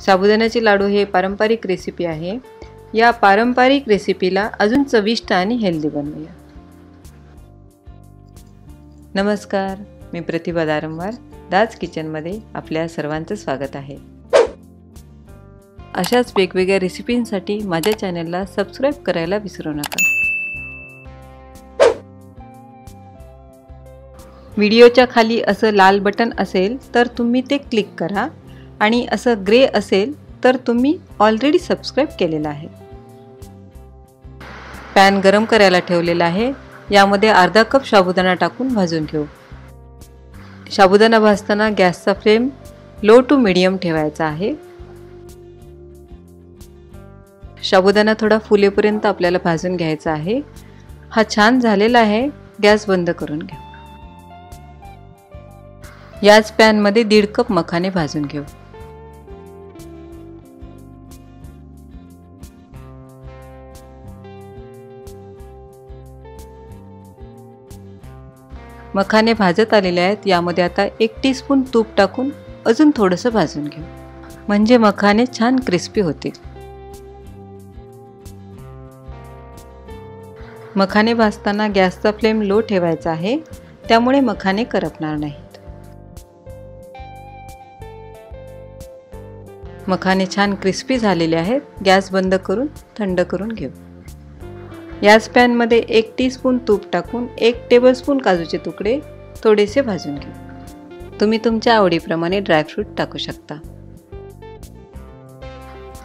साबुदाण्याचे लाडू हे पारंपरिक रेसिपी आहे। या पारंपरिक रेसिपीला अजून चविष्ट आणि हेल्दी बनवूया। नमस्कार, मी प्रतिभा दारंवार दाज किचनमध्ये आपल्या सर्वांचं स्वागत आहे। अशाच वेगवेगळ्या रेसिपींसाठी माझ्या चॅनलला सबस्क्राइब करायला विसरू नका। व्हिडिओच्या खाली असं लाल बटन असेल तर तुम्ही ते क्लिक करा आणि असं ग्रे असेल तर तुम्ही ऑलरेडी सबस्क्राइब केलेला आहे। पॅन गरम करायला ठेवलेला आहे। यामध्ये अर्धा कप साबुदाणा टाकून भाजून घेऊ। साबुदाणा भाजताना गॅसचा फ्लेम लो टू मीडियम ठेवायचा आहे। साबुदाणा थोडा फुलेपर्यंत आपल्याला भाजून घ्यायचा आहे। हा छान झालेला आहे। गॅस बंद करून घ्या। याच पॅन मध्ये 1.5 कप मखाने भाजून घेऊ। मखाने भाजत आलेले आहेत। यामध्ये आता 1 टीस्पून तूप टाकून अजून थोडंसं भाजून घेऊ, म्हणजे मखाने छान क्रिस्पी होतील। मखाने भाजताना गॅसचा फ्लेम लो ठेवायचा आहे, त्यामुळे मखाने करपणार नाहीत। मखाने छान क्रिस्पी झालेले आहेत। गॅस बंद करून थंड करून घेऊ। याच पॅन मध्ये 1 टीस्पून तूप टाकून 1 टेबलस्पून काजूचे तुकडे थोडेसे भाजून घेऊ। तुम्ही तुमच्या आवडीप्रमाणे ड्रायफ्रूट टाकू शकता।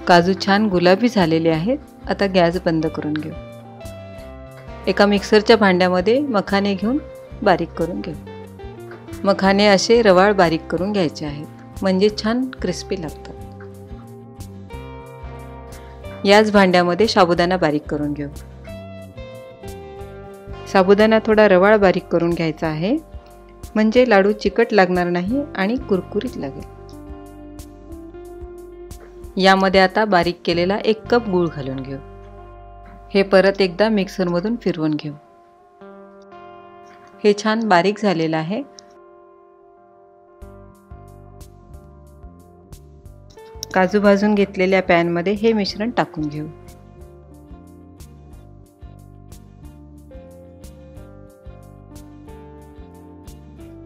काजू छान गुलाबी झालेले आहेत। आता गॅस बंद करून घेऊ। एका मिक्सरच्या भांड्यामध्ये मखाने घेऊन बारीक करून घेऊ। मखाने असे रवाळ बारीक करून घ्यायचे आहेत, म्हणजे छान क्रिस्पी लागतात। याच भांड्यामध्ये साबुदाणा बारीक करून घेऊ। साबुदाणा थोडा रवाळ बारीक करून घ्यायचा आहे, म्हणजे लाडू चिकट लागणार नाही आणि कुरकुरीत लागेल। यामध्ये आता बारीक केलेला 1 कप गूळ घालून घेऊ। हे परत एकदा मिक्सरमधून फिरवून घेऊ। हे छान बारीक झालेलं आहे। काजू भाजून घेतलेल्या पॅन मध्ये हे मिश्रण टाकून घेऊ।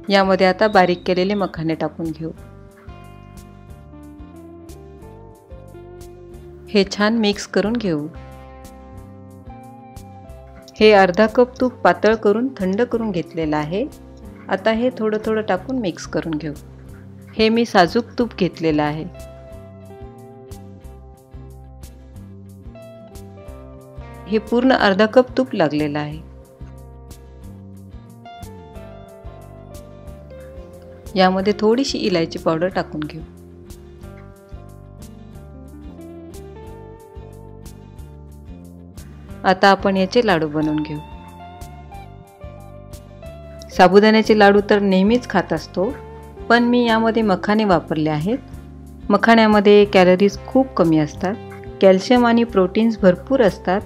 यामध्ये आता बारीक केलेले मखाने टाकून घेऊ। हे छान मिक्स करून घेऊ। हे अर्धा कप तूप पातळ करून थंड करून घेतलेलं आहे। आता हे थोडं थोडं टाकून मिक्स करून घेऊ। हे मी साजूक तूप घेतलेलं आहे। हे पूर्ण अर्धा कप तूप लागलेलं आहे। यामध्ये थोडीशी इलायची पावडर टाकून घेऊ। आता आपण याचे लाडू बनवून घेऊ। साबुदाण्याचे लाडू तर नेहमीच खात असतो, पण मी यामध्ये मखाने वापरले आहेत। मखाण्यामध्ये कॅलरीज खूप कमी असतात, कॅल्शियम आणि प्रोटीन्स भरपूर असतात,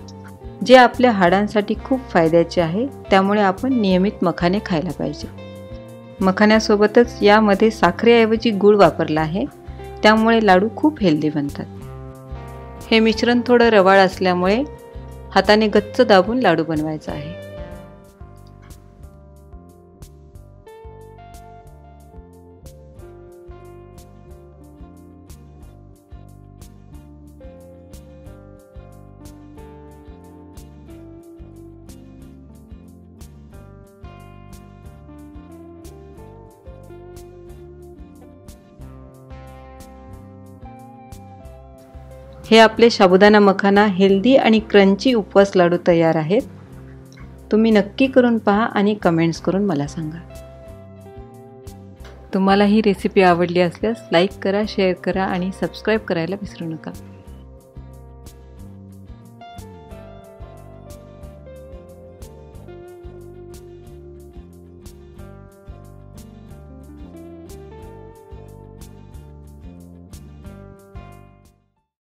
जे आपल्या हाडांसाठी खूप फायद्याचे आहे। त्यामुळे आपण नियमित मखाने खायला पाहिजे। मखाण्यासोबतच यामध्ये साखरेऐवजी गूळ वापरला आहे, त्यामुळे लाडू खूप हेल्दी बनतात। हे मिश्रण थोडं रवाळ असल्यामुळे हाताने गच्च दाबून लाडू बनवायचा आहे। हे आपले साबुदाणा मखाना हेल्दी आणि क्रंची उपवास लाडू तयार आहेत। तुम्ही नक्की करून पहा आणि कमेंट्स करून मला सांगा। तुम्हाला ही रेसिपी आवडली असल्यास लाईक करा, शेअर करा आणि सबस्क्राइब करायला विसरू नका।